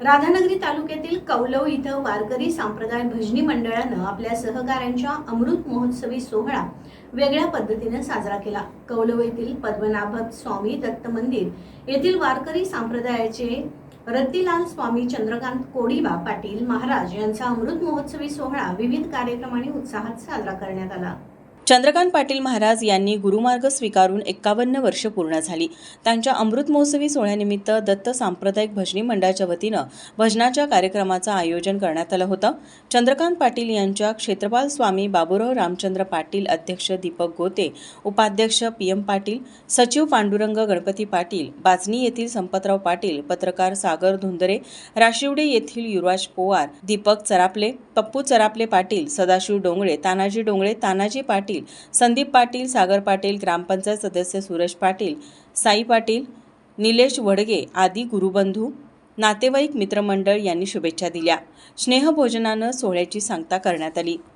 राधानगरी तालुक्यातील कौलव इथं वारकरी संप्रदाय भजनी मंडळानं आपल्या सहकाऱ्यांच्या अमृत महोत्सवी सोहळा वेगळ्या पद्धतीने साजरा केला। कौलव येथील पद्मनाभ स्वामी दत्त मंदिर येथील वारकरी संप्रदायाचे रत्तीलाल स्वामी चंद्रकांत कोडीबा पाटील महाराज यांचा अमृत महोत्सवी सोहळा विविध कार्यक्रमांनी उत्साहात साजरा करण्यात आला। चंद्रकांत पाटील महाराज यांनी गुरुमार्ग स्वीकारून 51 वर्ष पूर्ण झाली। त्यांच्या अमृत महोत्सवी सोहळ्यानिमित्त दत्त सांप्रदायिक भजनी मंडळाच्या वतीनं भजनाच्या कार्यक्रमाचं आयोजन करण्यात आलं होतं। चंद्रकांत पाटील यांच्या क्षेत्रपाल स्वामी बाबूराव रामचंद्र पाटील, अध्यक्ष दीपक गोते, उपाध्यक्ष PM पाटील, सचिव पांडुरंग गणपती पाटील, बाजनी येथील संपतराव पाटील, पत्रकार सागर धुंदरे, राशिवडे येथील युवराज पोवार, दीपक चरापले, पप्पू चरापले पाटील, सदाशिव डोंगळे, तानाजी पाटील, संदीप पाटील, सागर पाटील, ग्रामपंचायत सदस्य सुरेश पाटील, साई पाटील, निलेश वडगे आदी गुरुबंधू, नातेवाईक, मित्रमंडळ यांनी शुभेच्छा दिल्या। स्नेहभोजनानं सोहळ्याची सांगता करण्यात आली।